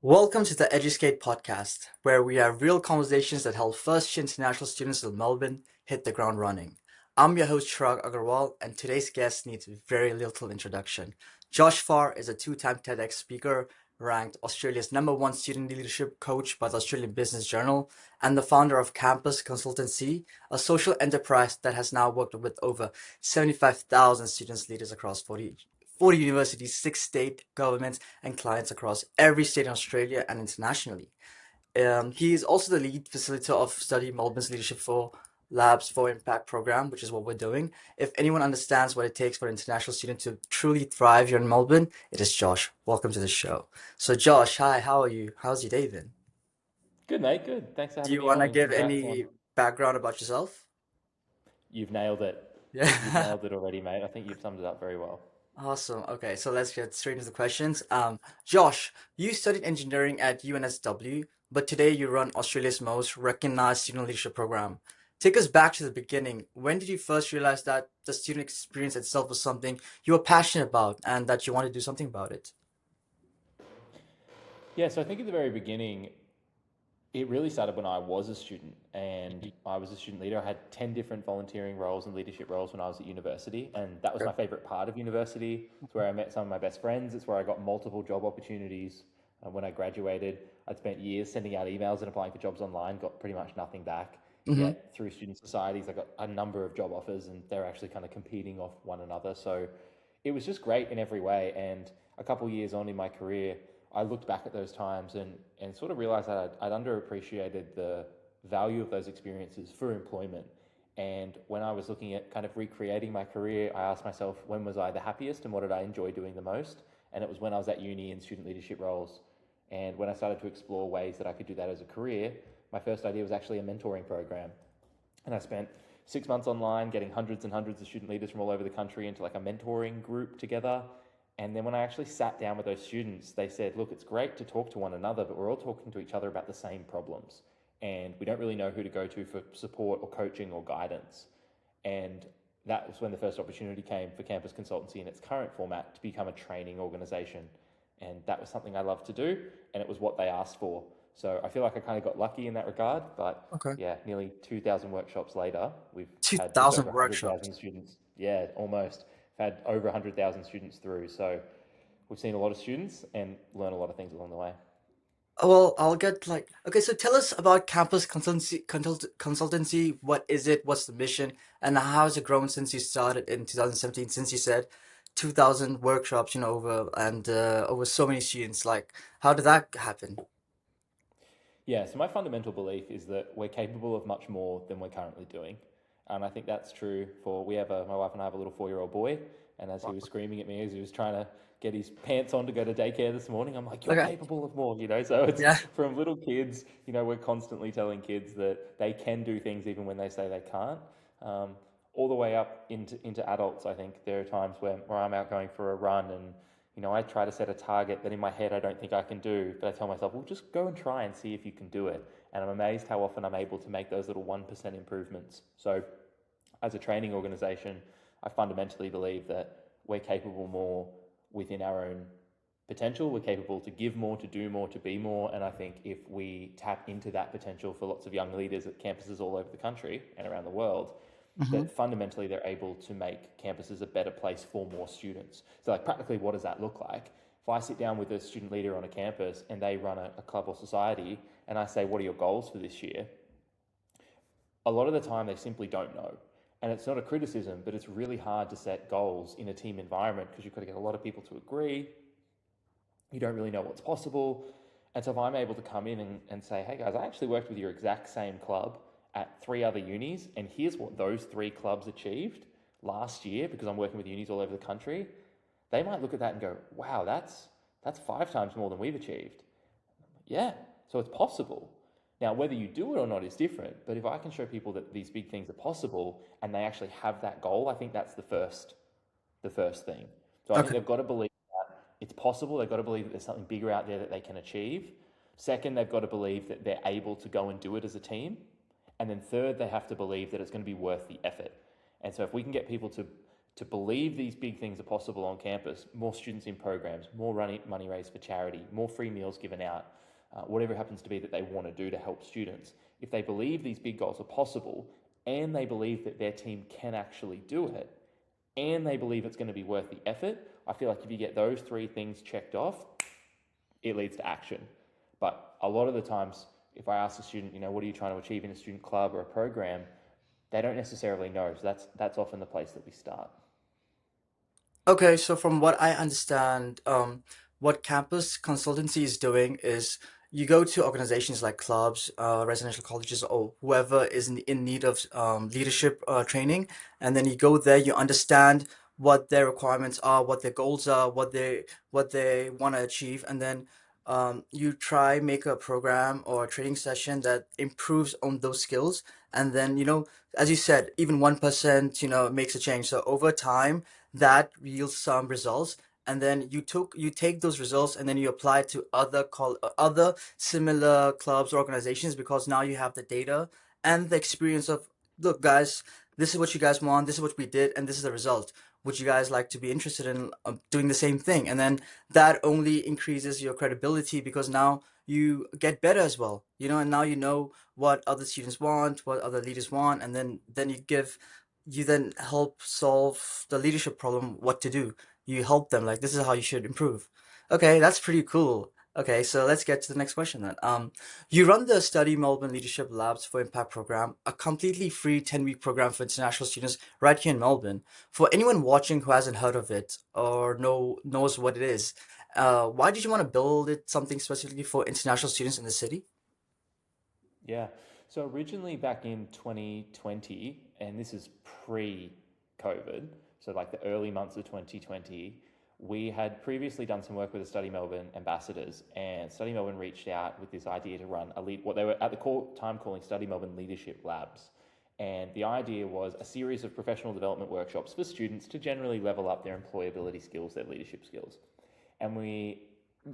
Welcome to the Eduskate podcast, where we have real conversations that help first-year international students in Melbourne hit the ground running. I'm your host, Chirag Agarwal, and today's guest needs very little introduction. Josh Farr is a two-time TEDx speaker, ranked Australia's #1 student leadership coach by the Australian Business Journal, and the founder of Campus Consultancy, a social enterprise that has now worked with over 75,000 students leaders across 40 universities, six state governments, and clients across every state in Australia and internationally. He is also the lead facilitator of Study Melbourne's Leadership for Labs for Impact program, which is what we're doing. If anyone understands what it takes for an international student to truly thrive here in Melbourne, it is Josh. Welcome to the show. So, Josh, hi, how are you? How's your day been? Good, mate. Good. Thanks for Do having you me want on, to and give congrats on. any background about yourself? You've nailed it. You've Yeah. nailed it already, mate. I think you've summed it up very well. Awesome. Okay, so let's get straight into the questions. Josh, you studied engineering at UNSW, but today you run Australia's most recognized student leadership program. Take us back to the beginning. When did you first realize that the student experience itself was something you were passionate about and that you wanted to do something about it? Yeah, so I think at the very beginning, it really started when I was a student and I was a student leader. I had 10 different volunteering roles and leadership roles when I was at university, and that was Okay. my favorite part of university. It's where I met some of my best friends. It's where I got multiple job opportunities. When I graduated, I'd spent years sending out emails and applying for jobs online, got pretty much nothing back. Mm-hmm. Yet through student societies, I got a number of job offers and they're actually kind of competing off one another. So it was just great in every way. And a couple of years on in my career, I looked back at those times and sort of realized that I'd underappreciated the value of those experiences for employment. And when I was looking at kind of recreating my career, I asked myself, when was I the happiest and what did I enjoy doing the most? And it was when I was at uni in student leadership roles. And when I started to explore ways that I could do that as a career, my first idea was actually a mentoring program. And I spent 6 months online getting hundreds and hundreds of student leaders from all over the country into like a mentoring group together. And then when I actually sat down with those students, they said, look, it's great to talk to one another, but we're all talking to each other about the same problems. And we don't really know who to go to for support or coaching or guidance. And that was when the first opportunity came for Campus Consultancy in its current format to become a training organization. And that was something I loved to do, and it was what they asked for. So I feel like I kind of got lucky in that regard, but Okay. yeah, nearly 2,000 workshops later, we've had just 2,000 over workshops. 100,000 students. Yeah, almost. We've had over 100,000 students through. So we've seen a lot of students and learn a lot of things along the way. Oh, well, I'll get like, okay, so tell us about Campus Consultancy. What is it? What's the mission? And how has it grown since you started in 2017? Since you said 2,000 workshops, over and over so many students. Like, how did that happen? Yeah, so my fundamental belief is that we're capable of much more than we're currently doing. And I think that's true for, my wife and I have a little 4-year-old boy. And as he Wow. was screaming at me as he was trying to get his pants on to go to daycare this morning, I'm like, you're Okay. capable of more. So it's Yeah. from little kids, we're constantly telling kids that they can do things even when they say they can't. Um, all the way up into adults, I think there are times where I'm out going for a run and I try to set a target that in my head I don't think I can do, but I tell myself, well, just go and try and see if you can do it. And I'm amazed how often I'm able to make those little 1% improvements. So, as a training organization, I fundamentally believe that we're capable more within our own potential. We're capable to give more, to do more, to be more. And I think if we tap into that potential for lots of young leaders at campuses all over the country and around the world, Hmm. that fundamentally they're able to make campuses a better place for more students. So, like, practically, what does that look like? If I sit down with a student leader on a campus and they run a club or society, and I say, what are your goals for this year? A lot of the time they simply don't know. And it's not a criticism, but it's really hard to set goals in a team environment because you've got to get a lot of people to agree. You don't really know what's possible. And so if I'm able to come in and say, hey guys, I actually worked with your exact same club at 3 other unis, and here's what those 3 clubs achieved last year because I'm working with unis all over the country, they might look at that and go, wow, that's 5 times more than we've achieved. Yeah, so it's possible. Now, whether you do it or not is different, but if I can show people that these big things are possible and they actually have that goal, I think that's the first thing. So I think Okay. they've got to believe that it's possible. They've got to believe that there's something bigger out there that they can achieve. Second, they've got to believe that they're able to go and do it as a team. And then third, they have to believe that it's going to be worth the effort. And so if we can get people to believe these big things are possible on campus, more students in programs, more money raised for charity, more free meals given out, whatever it happens to be that they want to do to help students. If they believe these big goals are possible and they believe that their team can actually do it and they believe it's going to be worth the effort, I feel like if you get those three things checked off, it leads to action. But a lot of the times, if I ask a student, what are you trying to achieve in a student club or a program, they don't necessarily know. So that's often the place that we start. Okay, so from what I understand, what Campus Consultancy is doing is you go to organizations like clubs, residential colleges, or whoever is in need of leadership training, and then you go there, you understand what their requirements are, what their goals are, what they want to achieve, and then you try make a program or a training session that improves on those skills, and then as you said, even 1% makes a change. So over time that yields some results, and then you take those results and then you apply it to other similar clubs or organizations, because now you have the data and the experience of, look guys, this is what you guys want, this is what we did, and this is the result. Would you guys like to be interested in doing the same thing? And then that only increases your credibility, because now you get better as well, and now you know what other students want, what other leaders want, and then you then help solve the leadership problem, what to do. You help them, like, this is how you should improve. Okay, that's pretty cool. Okay, so let's get to the next question then. You run the Study Melbourne Leadership Labs for Impact program, a completely free 10-week program for international students right here in Melbourne. For anyone watching who hasn't heard of it or knows what it is, why did you want to build it something specifically for international students in the city? Yeah. So originally back in 2020, and this is pre-COVID, so like the early months of 2020, we had previously done some work with the Study Melbourne ambassadors, and Study Melbourne reached out with this idea to run what they were at the time calling Study Melbourne Leadership Labs. And the idea was a series of professional development workshops for students to generally level up their employability skills, their leadership skills. And we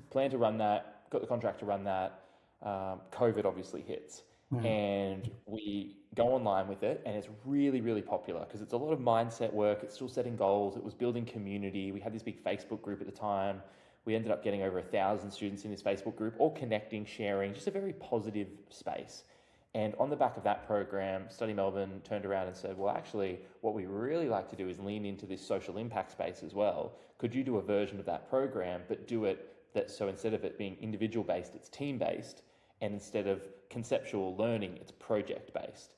planned to run that, got the contract to run that. COVID obviously hits, Mhm. and we go online with it, and it's really, really popular because it's a lot of mindset work. It's still setting goals. It was building community. We had this big Facebook group at the time. We ended up getting over 1,000 students in this Facebook group, all connecting, sharing, just a very positive space. And on the back of that program, Study Melbourne turned around and said, well, actually, what we really like to do is lean into this social impact space as well. Could you do a version of that program, but do it so instead of it being individual based, it's team based, and instead of conceptual learning, it's project based.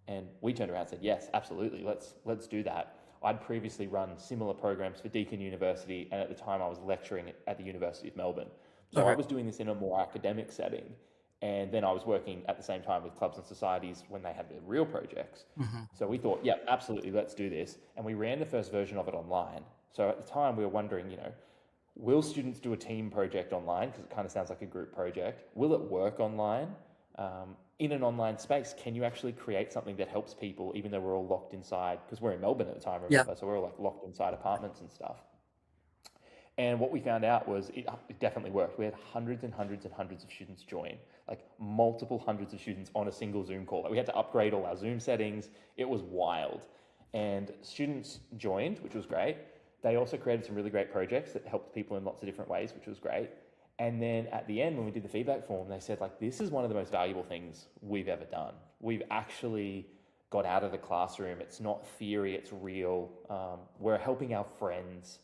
And we turned around and said, yes, absolutely, let's do that. I'd previously run similar programs for Deakin University, and at the time I was lecturing at the University of Melbourne. So I Okay. was doing this in a more academic setting, and then I was working at the same time with clubs and societies when they had their real projects. Hmm. So we thought, yeah, absolutely, let's do this. And we ran the first version of it online. So at the time we were wondering, will students do a team project online? Because it kind of sounds like a group project. Will it work online? In an online space, can you actually create something that helps people, even though we're all locked inside? Because we're in Melbourne at the time, Yeah. remember? So we're all like locked inside apartments and stuff. And what we found out was it definitely worked. We had hundreds and hundreds and hundreds of students join, like multiple hundreds of students on a single Zoom call. Like we had to upgrade all our Zoom settings. It was wild. And students joined, which was great. They also created some really great projects that helped people in lots of different ways, which was great. And then at the end, when we did the feedback form, they said, like, this is one of the most valuable things we've ever done. We've actually got out of the classroom. It's not theory, it's real. We're helping our friends.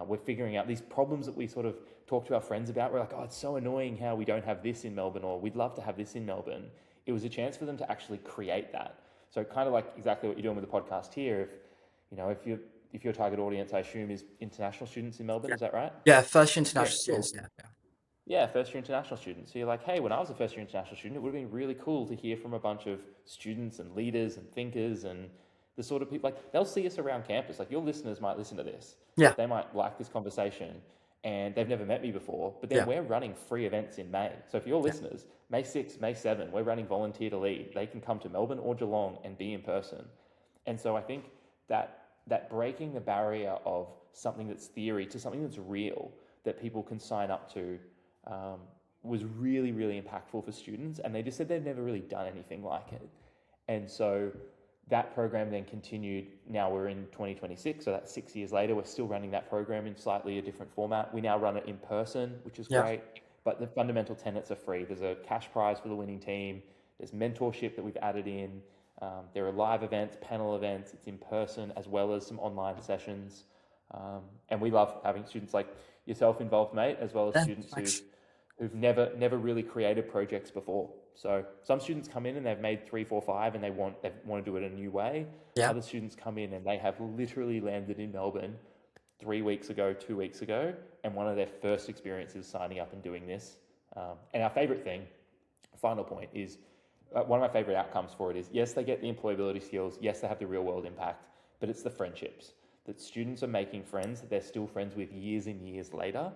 We're figuring out these problems that we sort of talk to our friends about. We're like, oh, it's so annoying how we don't have this in Melbourne, or we'd love to have this in Melbourne. It was a chance for them to actually create that. So kind of like exactly what you're doing with the podcast here. If your target audience, I assume, is international students in Melbourne, Yeah. is that right? Yeah, first Yeah, international cool. students. Yeah. Yeah. Yeah, first year international students. So you're like, hey, when I was a first year international student, it would have been really cool to hear from a bunch of students and leaders and thinkers and the sort of people, like, they'll see us around campus. Like, your listeners might listen to this. Yeah. They might like this conversation and they've never met me before. But then Yeah. we're running free events in May. So for your Yeah. listeners, May 6th, May 7th, we're running Volunteer to Lead. They can come to Melbourne or Geelong and be in person. And so I think that breaking the barrier of something that's theory to something that's real that people can sign up to um, was really, really impactful for students. And they just said they've never really done anything like it. And so That program then continued. Now we're in 2026, so that's 6 years later. We're still running that program in slightly a different format. We now run it in person, which is Yeah. great, but the fundamental tenets are free. There's a cash prize for the winning team. There's mentorship that we've added in. There are live events, panel events. It's in person as well as some online sessions. And we love having students like yourself involved, mate, as well as Yeah. students Thanks. who've never really created projects before. So some students come in and they've made 3, 4, 5, and they want to do it a new way. Yeah. Other students come in and they have literally landed in Melbourne 3 weeks ago, 2 weeks ago, and one of their first experiences signing up and doing this. And our favorite thing, final point, is one of my favorite outcomes for it is, yes, they get the employability skills, yes, they have the real world impact, but it's the friendships that students are making friends that they're still friends with years and years later,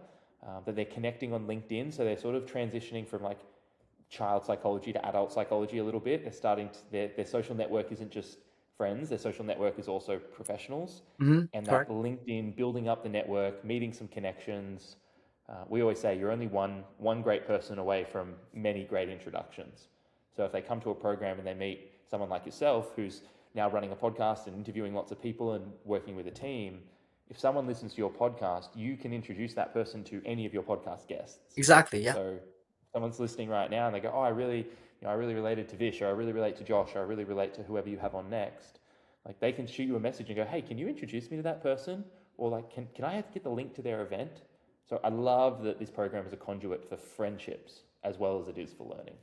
that they're connecting on LinkedIn. So they're sort of transitioning from like child psychology to adult psychology a little bit. They're starting to, their social network isn't just friends, their social network is also professionals. Mm-hmm. And that Correct. LinkedIn, building up the network, meeting some connections. We always say you're only one great person away from many great introductions. So if they come to a program and they meet someone like yourself who's now running a podcast and interviewing lots of people and working with a team, if someone listens to your podcast, you can introduce that person to any of your podcast guests. Exactly. Yeah. So if someone's listening right now and they go, oh, I really related to Vish, or I really relate to Josh, or I really relate to whoever you have on next. Like they can shoot you a message and go, hey, can you introduce me to that person? Or like, can I get the link to their event? So I love that this program is a conduit for friendships as well as it is for learning.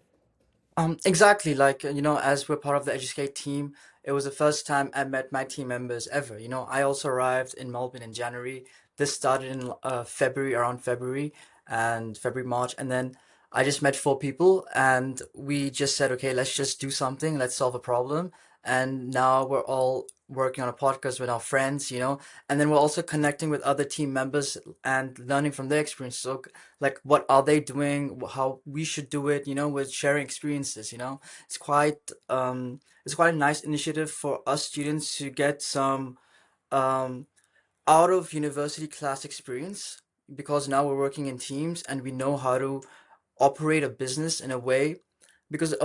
Exactly. Like, as we're part of the Educate team, it was the first time I met my team members ever. I also arrived in Melbourne in January. This started in around February and February, March. And then I just met four people and we just said, okay, let's just do something. Let's solve a problem. And now we're all working on a podcast with our friends. And then we're also connecting with other team members and learning from their experience. So like what are they doing, how we should do it, with sharing experiences. It's quite a nice initiative for us students to get some um out of university class experience, because now we're working in teams and we know how to operate a business in a way, because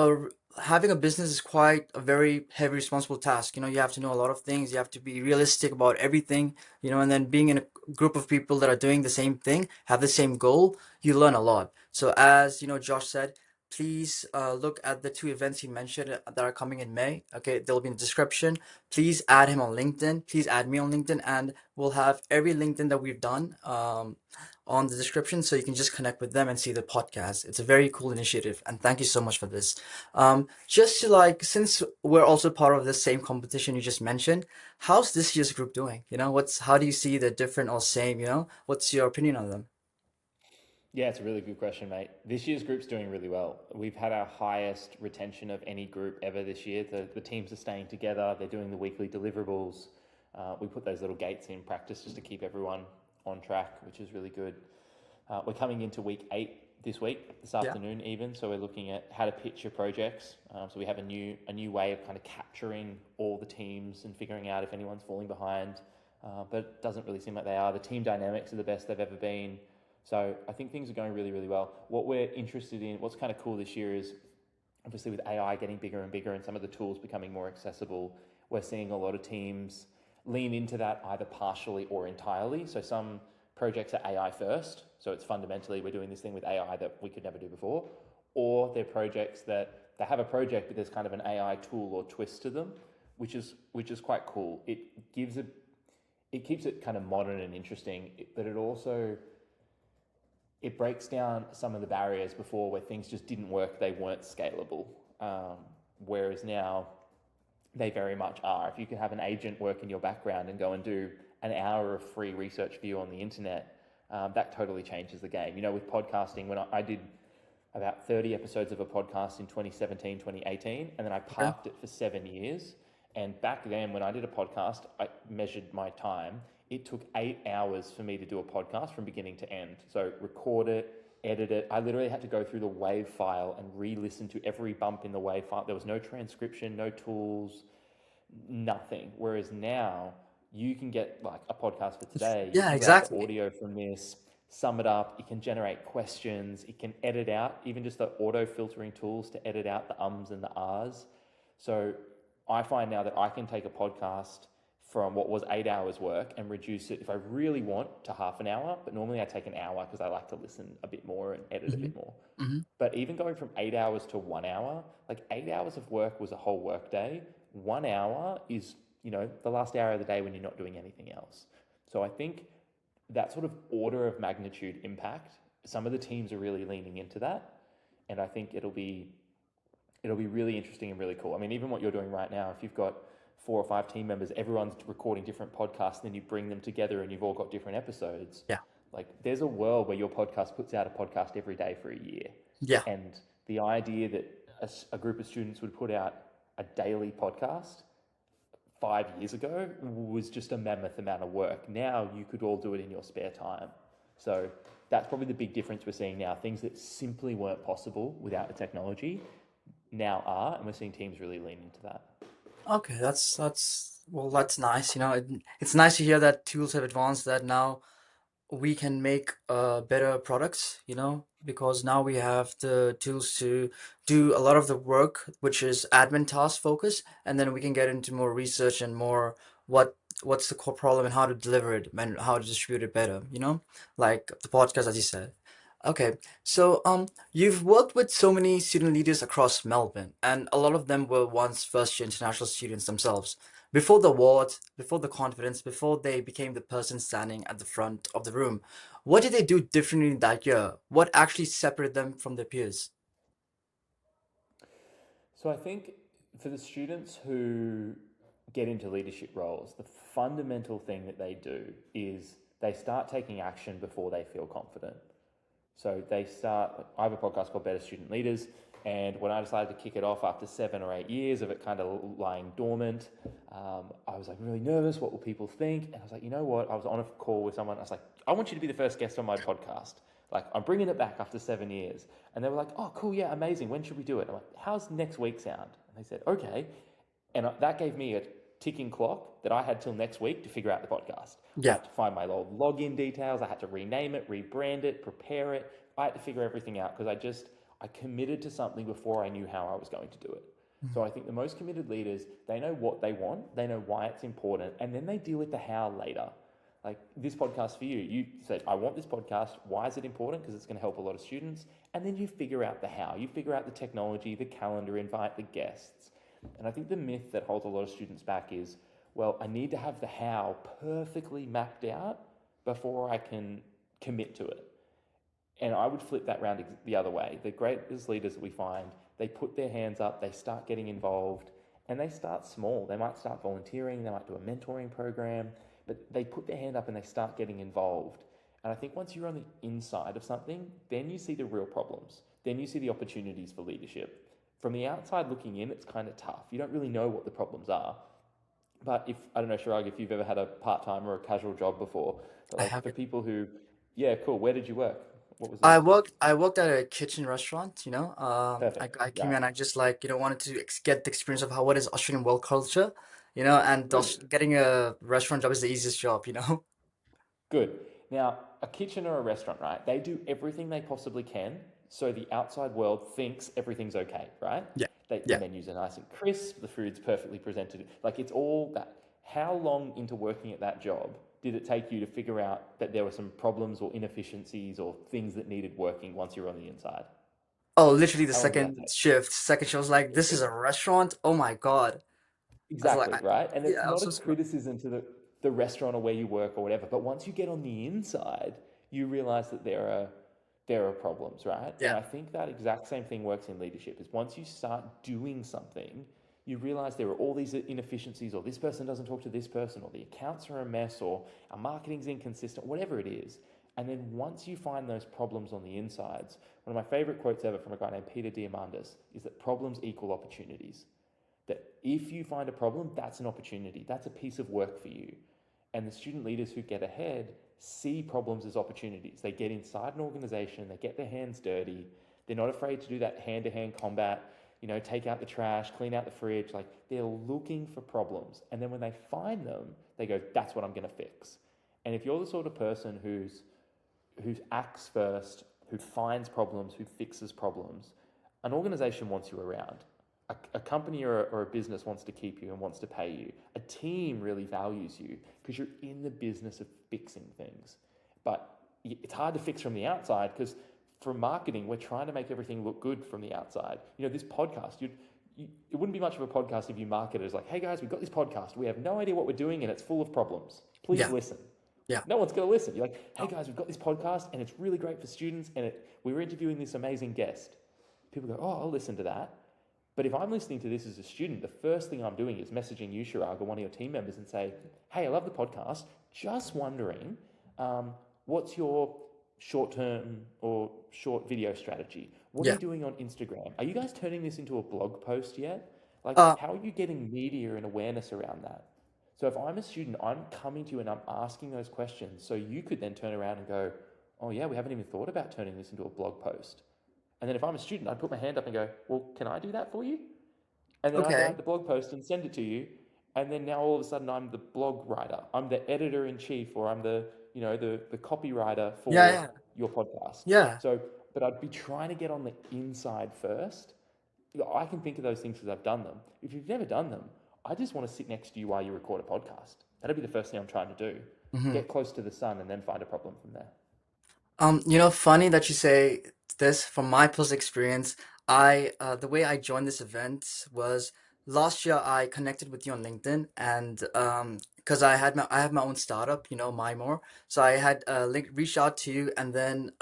having a business is quite a very heavy responsible task. You have to know a lot of things, you have to be realistic about everything, and then being in a group of people that are doing the same thing, have the same goal, you learn a lot. So as Josh said, please look at the two events he mentioned that are coming in May. Okay, they'll be in the description. Please add him on LinkedIn, please add me on LinkedIn, and we'll have every LinkedIn that we've done on the description, so you can just connect with them and see the podcast. It's a very cool initiative, and thank you so much for this. Just to since we're also part of the same competition you just mentioned, how's this year's group doing? How do you see the different or same? What's your opinion on them? Yeah, it's a really good question, mate. This year's group's doing really well. We've had our highest retention of any group ever this year. The teams are staying together. They're doing the weekly deliverables. We put those little gates in practice just to keep everyone on track, which is really good. We're coming into week 8 this Yeah. afternoon even. So we're looking at how to pitch your projects. So we have a new way of kind of capturing all the teams and figuring out if anyone's falling behind. But it doesn't really seem like they are. The team dynamics are the best they've ever been. So I think things are going really, really well. What we're interested in, what's kind of cool this year is obviously with AI getting bigger and bigger and some of the tools becoming more accessible, we're seeing a lot of teams lean into that either partially or entirely. So some projects are AI first. So it's fundamentally we're doing this thing with AI that we could never do before. Or they're projects that they have a project but there's kind of an AI tool or twist to them, which is quite cool. It keeps it kind of modern and interesting, but it breaks down some of the barriers before where things just didn't work, they weren't scalable. Whereas now they very much are. If you can have an agent work in your background and go and do an hour of free research for you on the internet, that totally changes the game. With podcasting, when I did about 30 episodes of a podcast in 2017, 2018, and then I Okay. parked it for 7 years. And back then, when I did a podcast, I measured my time. It took 8 hours for me to do a podcast from beginning to end. So record it, edit it. I literally had to go through the WAV file and re-listen to every bump in the WAV file. There was no transcription, no tools, nothing. Whereas now you can get like a podcast for today, you Yeah, can grab the exactly. audio from this, sum it up, it can generate questions, it can edit out, even just the auto filtering tools to edit out the ums and the ahs. So I find now that I can take a podcast from what was 8 hours work and reduce it if I really want to half an hour. But normally I take an hour because I like to listen a bit more and edit a Hmm. bit more. Hmm. But even going from 8 hours to 1 hour, like 8 hours of work was a whole work day. 1 hour is, the last hour of the day when you're not doing anything else. So I think that sort of order of magnitude impact, some of the teams are really leaning into that. And I think it'll be really interesting and really cool. I mean, even what you're doing right now, if you've got 4 or 5 team members, everyone's recording different podcasts, then you bring them together and you've all got different episodes. Yeah. Like, there's a world where your podcast puts out a podcast every day for a year. Yeah. And the idea that a group of students would put out a daily podcast 5 years ago was just a mammoth amount of work. Now you could all do it in your spare time. So that's probably the big difference we're seeing now. Things that simply weren't possible without the technology now are, and we're seeing teams really lean into that. Okay, that's well, that's nice. It's nice to hear that tools have advanced that now we can make better products, because now we have the tools to do a lot of the work, which is admin task focus, and then we can get into more research and more what's the core problem and how to deliver it and how to distribute it better, like the podcast, as you said. Okay, so you've worked with so many student leaders across Melbourne, and a lot of them were once first-year international students themselves. Before the award, before the confidence, before they became the person standing at the front of the room, what did they do differently that year? What actually separated them from their peers? So I think for the students who get into leadership roles, the fundamental thing that they do is they start taking action before they feel confident. So I have a podcast called Better Student Leaders. And when I decided to kick it off after 7 or 8 years of it kind of lying dormant, I was like really nervous. What will people think? And I was like, you know what? I was on a call with someone. I was like, I want you to be the first guest on my podcast. Like, I'm bringing it back after 7 years. And they were like, oh, cool. Yeah, amazing. When should we do it? I'm like, how's next week sound? And they said, okay. And that gave me a ticking clock that I had till next week to figure out the podcast. I Yeah. had to find my old login details. I had to rename it, rebrand it, prepare it. I had to figure everything out because I committed to something before I knew how I was going to do it. So I think the most committed leaders, they know what they want, they know why it's important, and then they deal with the how later. Like this podcast for you, you said, I want this podcast. Why is it important? Because it's going to help a lot of students. And then you figure out the how. You figure out the technology, the calendar, invite the guests. And I think the myth that holds a lot of students back is, well, I need to have the how perfectly mapped out before I can commit to it. And I would flip that round the other way. The greatest leaders that we find, they put their hands up, they start getting involved, and they start small. They might start volunteering, they might do a mentoring program, but they put their hand up and they start getting involved. And I think once you're on the inside of something, then you see the real problems. Then you see the opportunities for leadership. From the outside looking in, it's kind of tough. You don't really know what the problems are. But I don't know, Shirag, if you've ever had a part-time or a casual job before, but I like have for it. people who, yeah, cool, where did you work? What was I the worked I worked at a kitchen restaurant, I, perfect, I came right? in and I just like, wanted to get the experience of what is Australian work culture, and Good, getting a restaurant job is the easiest job, good. Now, a kitchen or a restaurant, right? They do everything they possibly can so the outside world thinks everything's okay, right? Yeah. The Yeah. menus are nice and crisp, the food's perfectly presented. Like it's all that. How long into working at that job did it take you to figure out that there were some problems or inefficiencies or things that needed working once you're on the inside? Oh, literally the How long did that second take? shift. Second shift was like, this is a restaurant. Oh my God. I was like, Exactly, right? And yeah, it's I was not a so surprised. criticism to the restaurant or where you work or whatever, but once you get on the inside, you realize that there are problems, right? And Yeah. I think that exact same thing works in leadership is once you start doing something, you realize there are all these inefficiencies or this person doesn't talk to this person or the accounts are a mess or our marketing's inconsistent, whatever it is. And then once you find those problems on the insides, one of my favorite quotes ever from a guy named Peter Diamandis is that problems equal opportunities. That if you find a problem, that's an opportunity. That's a piece of work for you. And the student leaders who get ahead see problems as opportunities. They get inside an organization, they get their hands dirty. They're not afraid to do that hand-to-hand combat, take out the trash, clean out the fridge. Like they're looking for problems. And then when they find them, they go, that's what I'm going to fix. And if you're the sort of person who acts first, who finds problems, who fixes problems, an organization wants you around. a company or a business wants to keep you and wants to pay you. A team really values you because you're in the business of fixing things. But it's hard to fix from the outside because for marketing, we're trying to make everything look good from the outside. This podcast, it wouldn't be much of a podcast if you market it as like, hey guys, we've got this podcast. We have no idea what we're doing and it's full of problems. Please Yeah. listen. Yeah. No one's going to listen. You're like, hey No. guys, we've got this podcast and it's really great for students and we were interviewing this amazing guest. People go, oh, I'll listen to that. But if I'm listening to this as a student, the first thing I'm doing is messaging you, Shirag, or one of your team members and say, hey, I love the podcast. Just wondering, what's your short-term or short video strategy? What are Yeah. you doing on Instagram? Are you guys turning this into a blog post yet? Like, Uh, how are you getting media and awareness around that? So if I'm a student, I'm coming to you and I'm asking those questions. So you could then turn around and go, oh yeah, we haven't even thought about turning this into a blog post. And then if I'm a student, I'd put my hand up and go, well, can I do that for you? And then I'd okay. write the blog post and send it to you. And then now all of a sudden I'm the blog writer. I'm the editor in chief, or I'm the copywriter Yeah. for Yeah. your podcast. Yeah. So, but I'd be trying to get on the inside first. I can think of those things because I've done them. If you've never done them, I just want to sit next to you while you record a podcast. That'd be the first thing I'm trying to do. Hmm. Get close to the sun and then find a problem from there. Funny that you say this. From my personal experience, the way I joined this event was last year. I connected with you on LinkedIn, and because I have my own startup, My More. So I had reached out to you, and then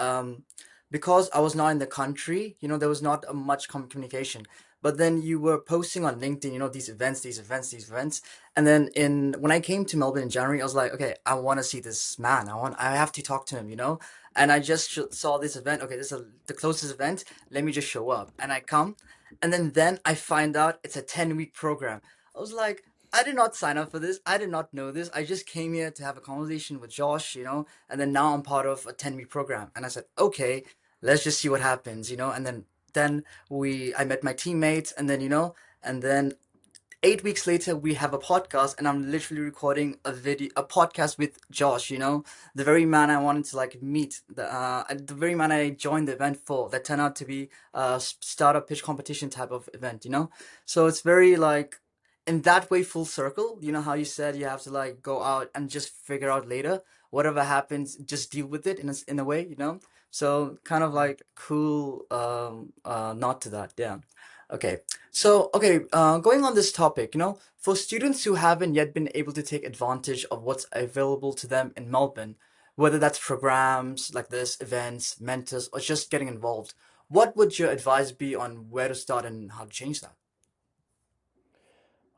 because I was not in the country, there was not much communication. But then you were posting on LinkedIn, these events, these events, these events. And then when I came to Melbourne in January, I was like, okay, I want to see this man. I have to talk to him. And I just saw this event. Okay, this is the closest event. Let me just show up. And I come. And then I find out it's a 10-week program. I was like, I did not sign up for this. I did not know this. I just came here to have a conversation with Josh, and then now I'm part of a 10-week program. And I said, okay, let's just see what happens. And then I met my teammates, and then 8 weeks later we have a podcast, and I'm literally recording a podcast with Josh, the very man I wanted to like meet, the very man I joined the event for, that turned out to be a startup pitch competition type of event. So it's very like, in that way, full circle. You know how you said you have to like go out and just figure out later whatever happens, just deal with it in a way. So kind of like cool nod to that. Yeah. Okay. So, okay, going on this topic, for students who haven't yet been able to take advantage of what's available to them in Melbourne, whether that's programs like this, events, mentors, or just getting involved, what would your advice be on where to start and how to change that?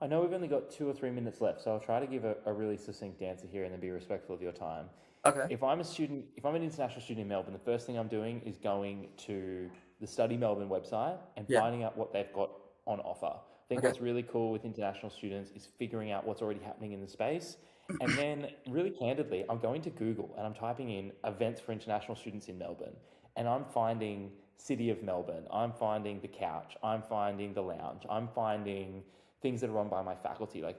I know we've only got 2 or 3 minutes left, so I'll try to give a really succinct answer here and then be respectful of your time. Okay. If I'm an international student in Melbourne, the first thing I'm doing is going to the Study Melbourne website and Yeah. finding out what they've got on offer. I think Okay. what's really cool with international students is figuring out what's already happening in the space. And then, really candidly, I'm going to Google and I'm typing in events for international students in Melbourne. And I'm finding City of Melbourne, I'm finding the Couch, I'm finding the Lounge, I'm finding things that are run by my faculty. Like,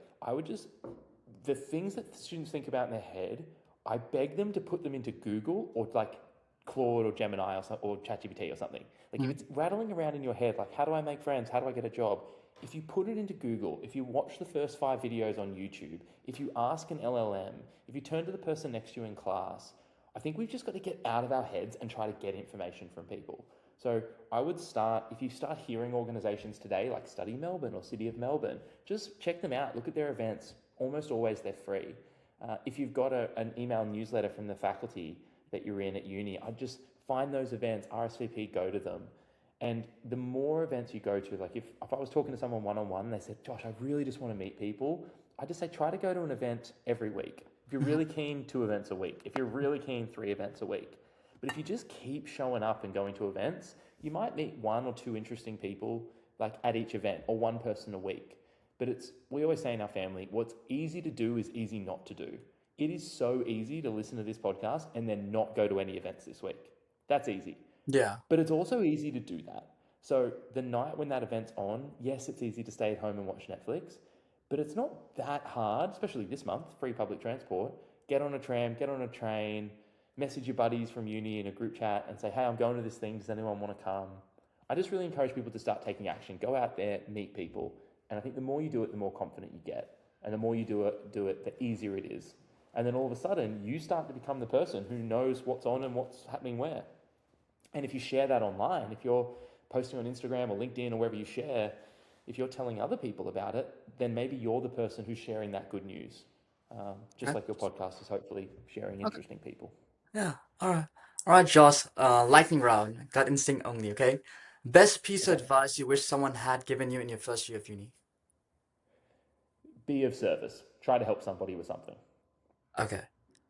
the things that students think about in their head, I beg them to put them into Google or like Claude or Gemini or ChatGPT or something. Like if Mhm. it's rattling around in your head, like how do I make friends? How do I get a job? If you put it into Google, if you watch the first 5 videos on YouTube, if you ask an LLM, if you turn to the person next to you in class, I think we've just got to get out of our heads and try to get information from people. So I would start, if you start hearing organizations today like Study Melbourne or City of Melbourne, just check them out, look at their events. Almost always they're free. If you've got an email newsletter from the faculty that you're in at uni, I'd just find those events, RSVP, go to them. And the more events you go to, like if I was talking to someone one-on-one and they said, Josh, I really just want to meet people, I just say, try to go to an event every week. If you're really keen, 2 events a week. If you're really keen, 3 events a week. But if you just keep showing up and going to events, you might meet 1 or 2 interesting people like at each event, or one person a week. But we always say in our family, what's easy to do is easy not to do. It is so easy to listen to this podcast and then not go to any events this week. That's easy. Yeah. But it's also easy to do that. So the night when that event's on, yes, it's easy to stay at home and watch Netflix, but it's not that hard, especially this month, free public transport. Get on a tram, get on a train, message your buddies from uni in a group chat and say, hey, I'm going to this thing. Does anyone want to come? I just really encourage people to start taking action. Go out there, meet people. And I think the more you do it, the more confident you get. And the more you do it, the easier it is. And then all of a sudden, you start to become the person who knows what's on and what's happening where. And if you share that online, if you're posting on Instagram or LinkedIn or wherever you share, if you're telling other people about it, then maybe you're the person who's sharing that good news. Just Okay. like your podcast is hopefully sharing Okay. interesting people. Yeah. All right. All right, Josh. Lightning round. Gut instinct only. Okay. Best piece of Okay. advice you wish someone had given you in your first year of uni. Be of service. Try to help somebody with something. Okay.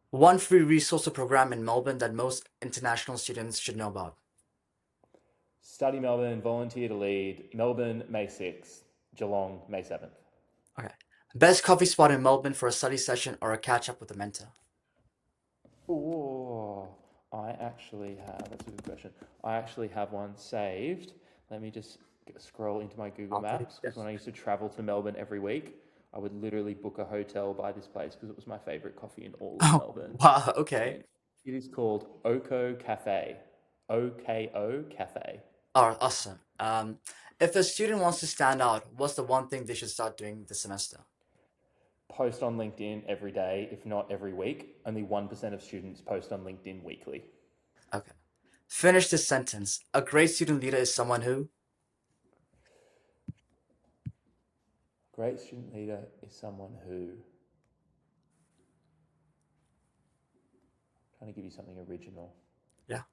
One free resource or program in Melbourne that most international students should know about. Study Melbourne, volunteer to lead. Melbourne, May 6th. Geelong, May 7th. Okay. Best coffee spot in Melbourne for a study session or a catch up with a mentor. Oh, I actually have, that's a good question. I actually have one saved. Let me just scroll into my Google Oh, please. Maps because when I used to travel to Melbourne every week, I would literally book a hotel by this place because it was my favorite coffee in all of Oh, Melbourne. wow. Okay. And it is called Oko Cafe. OKO Cafe. Oh, awesome. If a student wants to stand out, what's the one thing they should start doing this semester? Post on LinkedIn every day, if not every week. Only 1% of students post on LinkedIn weekly. Okay. Finish this sentence. A great student leader is someone who. Great student leader is someone who, trying to give you something original. Yeah.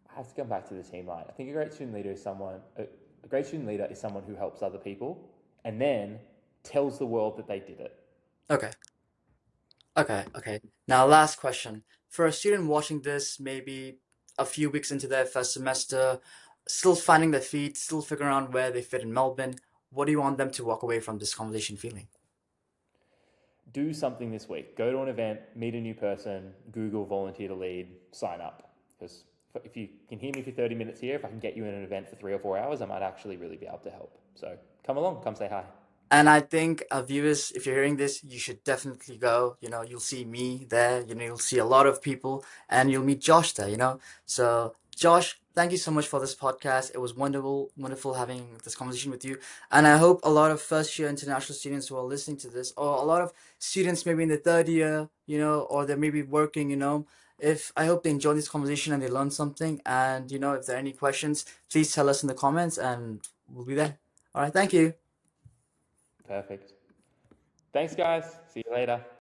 I have to come back to the team line. I think a great student leader is a great student leader is someone who helps other people and then tells the world that they did it. Okay. Okay. Now, last question. For a student watching this, maybe a few weeks into their first semester, still finding their feet, still figuring out where they fit in Melbourne, what do you want them to walk away from this conversation feeling? Do something this week. Go to an event, meet a new person, Google volunteer to lead, sign up. Because if you can hear me for 30 minutes here, if I can get you in an event for 3 or 4 hours, I might actually really be able to help. So come along, come say hi. And I think, viewers, if you're hearing this, you should definitely go. You'll see me there. You'll see a lot of people, and you'll meet Josh there. So Josh, thank you so much for this podcast. It was wonderful, wonderful having this conversation with you. And I hope a lot of first-year international students who are listening to this, or a lot of students maybe in the third year, or they're maybe working, if I hope they enjoy this conversation and they learn something. And if there are any questions, please tell us in the comments, and we'll be there. All right, thank you. Perfect. Thanks, guys. See you later.